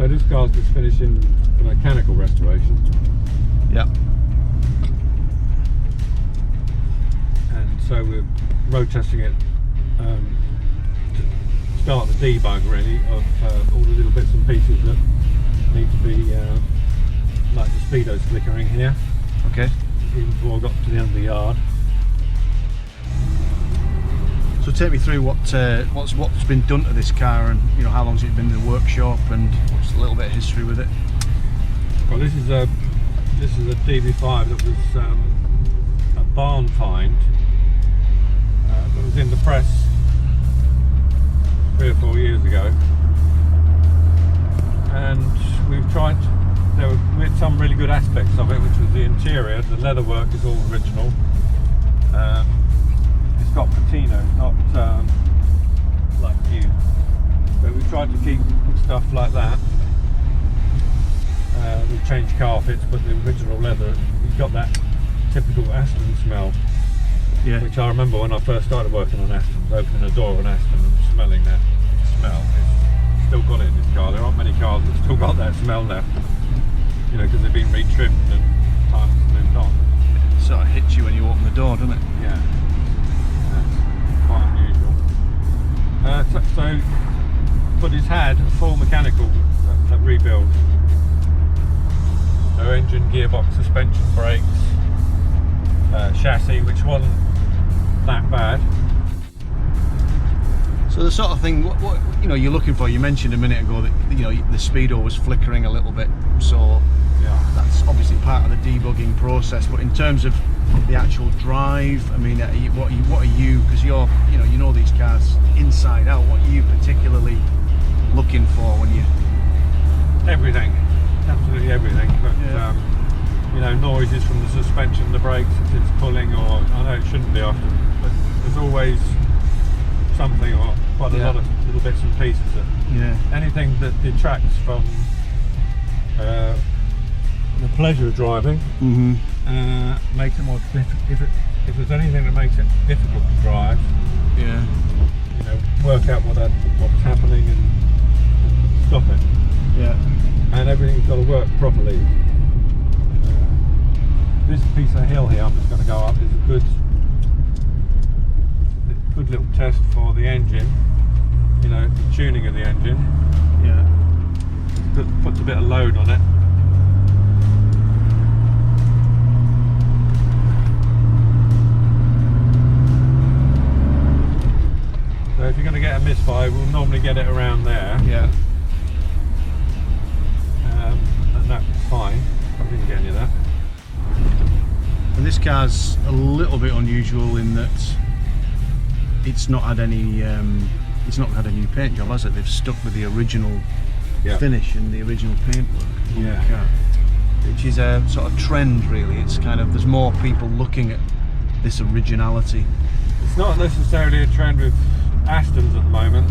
So this car's just finishing the mechanical restoration. Yeah. And so we're road testing it to start the debug really of all the little bits and pieces that need to be, like the speedo's flickering here. Okay. Even before I got to the end of the yard. So take me through what's been done to this car, and how long's it been in the workshop, and what's a little bit of history with it. Well, this is a DB5 that was a barn find that was in the press 3 or 4 years ago, and we've tried. There were some really good aspects of it, which was the interior. The leatherwork is all original. It's got patina, not like new. But we tried to keep stuff like that. We've changed carpets, but the original leather, you've got that typical Aston smell. Yeah. Which I remember when I first started working on Astons, opening a door of an Aston and smelling that smell. It's still got it in this car. There aren't many cars that still got that smell left. Because they've been retrimmed and time's moved on. It sort of hits you when you open the door, doesn't it? Yeah. That's quite unusual. But it's had a full mechanical rebuild. So engine, gearbox, suspension, brakes, chassis, which wasn't that bad. So the sort of thing, what you're looking for. You mentioned a minute ago that the speedo was flickering a little bit. So Yeah. that's obviously part of the debugging process. But in terms of the actual drive, I mean, what are you? Because you know these cars inside out. What are you particularly looking for when you? Everything, absolutely everything. But Yeah. noises from the suspension, the brakes, if it's pulling, or I know it shouldn't be often, but there's always something, or quite a lot of little bits and pieces that anything that detracts from the pleasure of driving, makes it more difficult. If there's anything that makes it difficult to drive, work out what's happening and stop it. Yeah. And everything's got to work properly. This piece of hill here I'm just going to go up is a good little test for the engine, the tuning of the engine. Yeah. Puts a bit of load on it. So if you're going to get a misfire, we'll normally get it around there. Yeah. And that's fine. I didn't get any of that. And this car's a little bit unusual in that it's not had any. It's not had a new paint job, has it? They've stuck with the original finish and the original paintwork on the car, which is a sort of trend, really. It's kind of, there's more people looking at this originality. It's not necessarily a trend with Astons at the moment.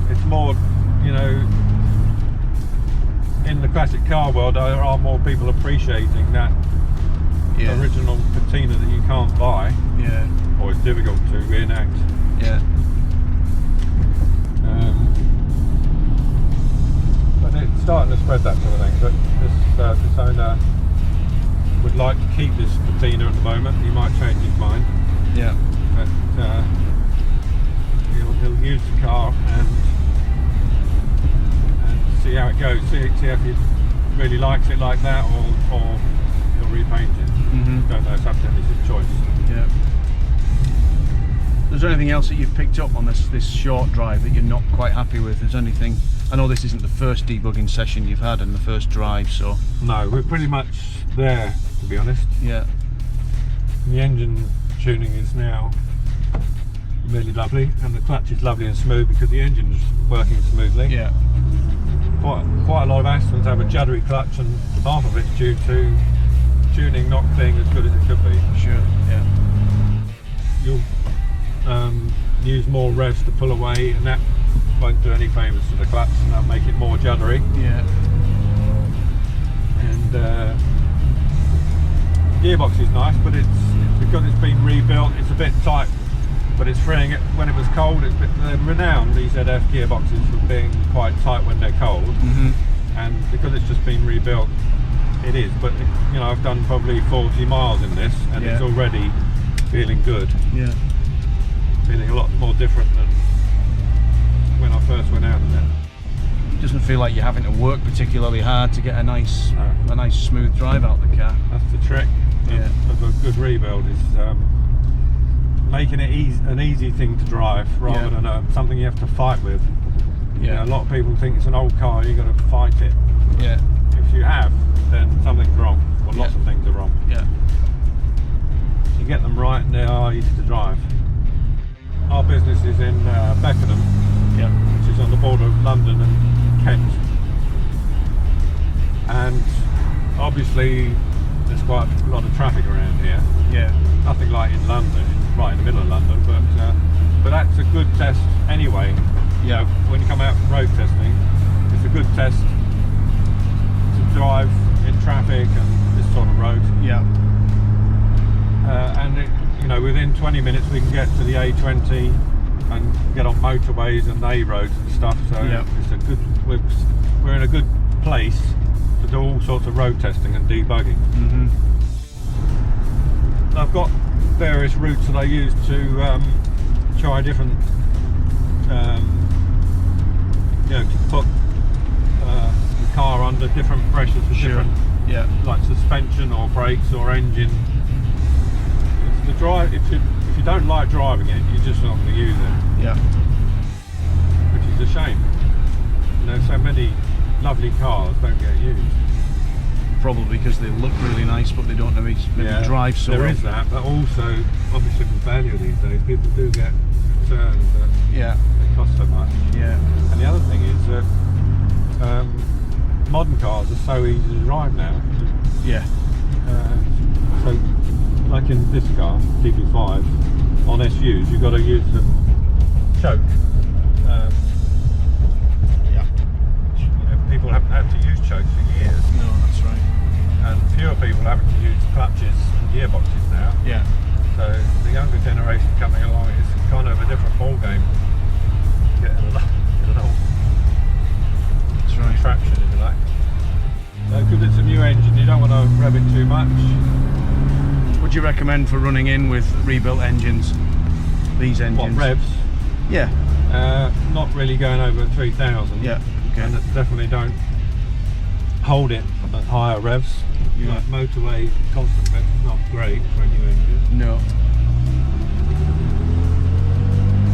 It's more, in the classic car world, there are more people appreciating that original patina that you can't buy, or it's difficult to reenact. Yeah. But it's starting to spread that sort of thing. But this owner would like to keep this patina at the moment. He might change his mind. Yeah. But he'll use the car and see how it goes. See if he really likes it like that, or he'll repaint it. Don't know. It's up to him. It's his choice. Yeah. Is there anything else that you've picked up on this short drive that you're not quite happy with? Is there anything? I know this isn't the first debugging session you've had and the first drive, so. No, we're pretty much there, to be honest. Yeah. The engine tuning is now really lovely, and the clutch is lovely and smooth because the engine's working smoothly. Yeah. Quite a lot of Astons have a juddery clutch, and half of it's due to tuning not being as good as it could be. Sure. Yeah. You'll use more revs to pull away, and that won't do any favours to the clutch, and that'll make it more juddery. Yeah. And gearbox is nice, but it's because it's been rebuilt, it's a bit tight, but it's freeing it when it was cold. They're renowned, these ZF gearboxes, for being quite tight when they're cold. and because it's just been rebuilt, it is. But you know, I've done probably 40 miles in this, and it's already feeling good. Yeah. Feeling a lot more different than when I first went out in it. It doesn't feel like you're having to work particularly hard to get a nice smooth drive out the car. That's the trick of a good rebuild, is making it an easy thing to drive rather than something you have to fight with. You know, a lot of people think it's an old car, you've got to fight it. Yeah. If you have, then something's wrong. Well, lots of things are wrong. Yeah. You get them right and they are easy to drive. Our business is in Beckenham, which is on the border of London and Kent. And obviously there's quite a lot of traffic around here. Yeah. Nothing like in London, right in the middle of London, but that's a good test anyway. Yeah. When you come out for road testing, it's a good test to drive in traffic and this sort of road. Yeah. And you know, within 20 minutes we can get to the A20 and get on motorways and A roads and stuff. So it's a good. We're in a good place to do all sorts of road testing and debugging. Mm-hmm. I've got various routes that I use to try different, you know, to put the car under different pressures for different, like suspension or brakes or engine. The drive, if you don't like driving it, you're just not going to use it. Yeah. Which is a shame. You know, so many lovely cars don't get used. Probably because they look really nice, but they don't maybe drive so well. There is that, but also, obviously with value these days, people do get concerned that they cost so much. Yeah. And the other thing is that modern cars are so easy to drive now. Yeah. So, like in this car, DB5, on SUs, you've got to use the choke. You know, people haven't had to use chokes for years. No, that's right. And fewer people having to use clutches and gearboxes now. Yeah. So the younger generation coming along is kind of a different ball game. Getting an old traction, if you like. Because it's a new engine, you don't want to rev it too much. Would you recommend for running in with rebuilt engines? These engines? What, revs? Yeah. Not really going over 3,000. Yeah. Okay. And definitely don't hold it at higher revs. Yeah. Like motorway constant revs is not great for a new engine. No.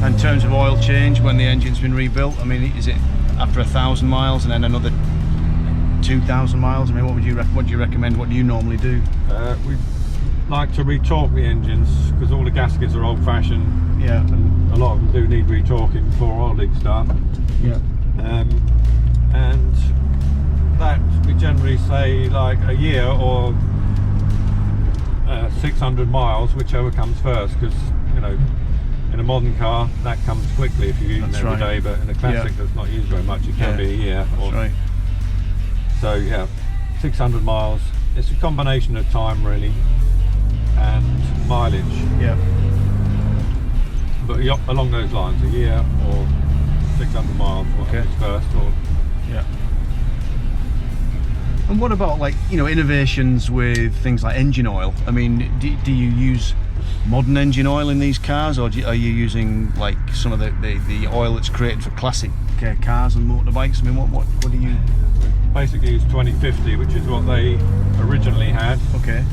In terms of oil change when the engine's been rebuilt, I mean, is it after 1,000 miles and then another 2,000 miles? I mean, what do you recommend? What do you normally do? We like to retorque the engines because all the gaskets are old-fashioned. Yeah. And a lot of them do need retorquing before oil leaks start. Yeah. And that we generally say like a year or 600 miles, whichever comes first, because you know, in a modern car that comes quickly if you use it every day, but in a classic that's not used very much, it can be a year. That's right. So yeah, 600 miles. It's a combination of time really and mileage. Yeah. But along those lines, a year or 600 miles, whatever's first, or yeah. And what about, like, you know, innovations with things like engine oil? I mean, do you use modern engine oil in these cars, or are you using like some of the oil that's created for classic cars and motorbikes? I mean, what do you basically use? 2050, which is what they originally had. Okay.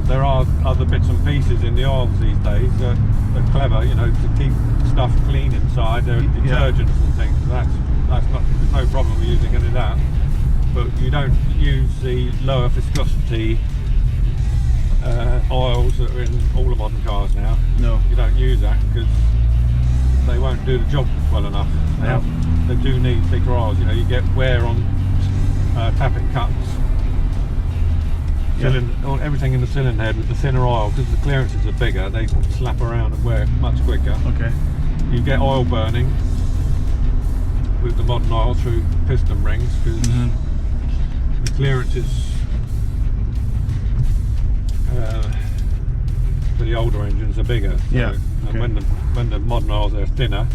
There are other bits and pieces in the oils these days that are clever, you know, to keep stuff clean inside. There are detergents and things. That's not, there's no problem with using any of that. But you don't use the lower viscosity oils that are in all the modern cars now. No. You don't use that because they won't do the job well enough. They do need thicker oils. You know, you get wear on tappet cups. Everything in the cylinder head with the thinner oil, because the clearances are bigger, they slap around and wear much quicker. Okay. You get oil burning with the modern oil through piston rings because the clearances for the older engines are bigger. So, and when the modern oils are thinner,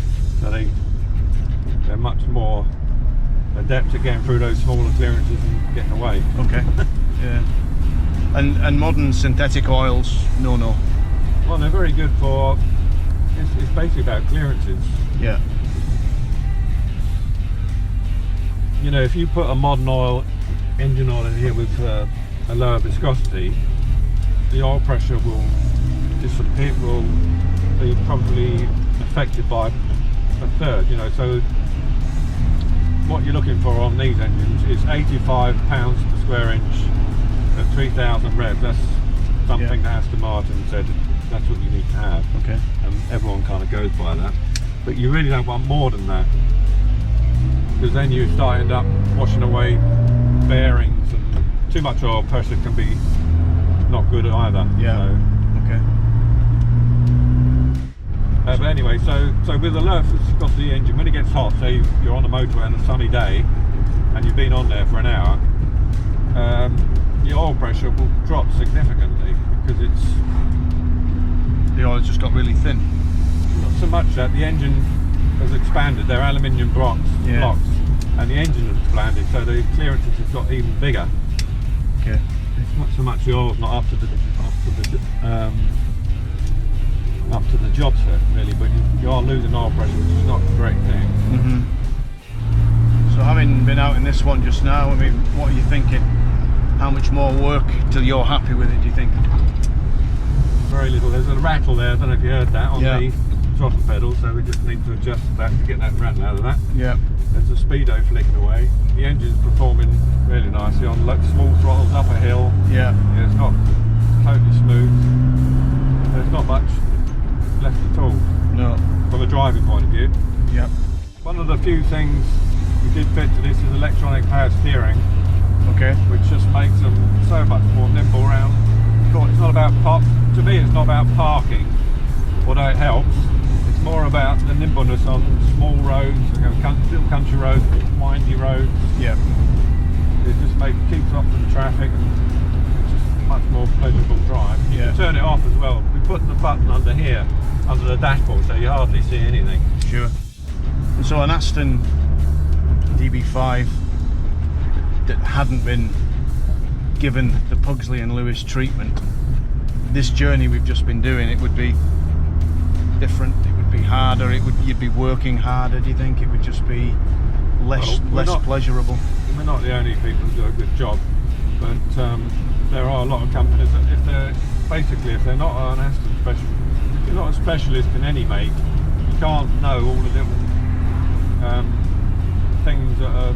so they're much more adept at getting through those smaller clearances and getting away. Okay. Yeah. And modern synthetic oils, no. Well, they're very good for. It's basically about clearances. Yeah. You know, if you put a modern engine oil in here with a lower viscosity, the oil pressure will disappear. Will be probably affected by a third. You know, so what you're looking for on these engines is 85 pounds per square inch at 3,000 revs. That's something that Aston Martin said that's what you need to have. Okay. And everyone kind of goes by that. But you really don't want more than that, because then you start end up washing away bearings, and too much oil pressure can be not good either. Yeah. So, okay. but anyway, so with the low viscosity engine, when it gets hot, say you're on the motorway on a sunny day and you've been on there for an hour, your oil pressure will drop significantly, because The oil's just got really thin. not so much that the engine has expanded. They're aluminium blocks, and the engine has expanded, so the clearances have got even bigger. Okay. It's not so much the oil's not up to the job set really, but you are losing oil pressure, which is not a great thing. So having been out in this one just now, I mean, what are you thinking? How much more work till you're happy with it, do you think? Very little. There's a rattle there, I don't know if you heard that, on the throttle pedal, so we just need to adjust that to get that rattle out of that. Yeah. There's a speedo flicking away. The engine's performing really nicely on small throttles up a hill. Yeah. It's not totally smooth. There's not much left at all. No. From a driving point of view. Yeah. One of the few things we did fit to this is electronic power steering, Okay. which just makes them so much more nimble around. It's not about to me it's not about parking, although it helps. It's more about the nimbleness on small roads, little country roads, windy roads. Yeah. It just keeps off the traffic, and it's just a much more pleasurable drive. You can turn it off as well. We put the button under here, under the dashboard, so you hardly see anything. Sure. And so an Aston DB5 that hadn't been given the Pugsley and Lewis treatment, this journey we've just been doing, it would be different, it would be harder, you'd be working harder, do you think? It would just be less pleasurable? We're not the only people who do a good job, but there are a lot of companies that if they're not an Aston specialist, if you're not a specialist in any make, you can't know all the little things that are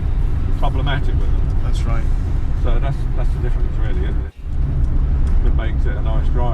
problematic with them. That's right. So that's the difference really, isn't it? That makes it a nice drive.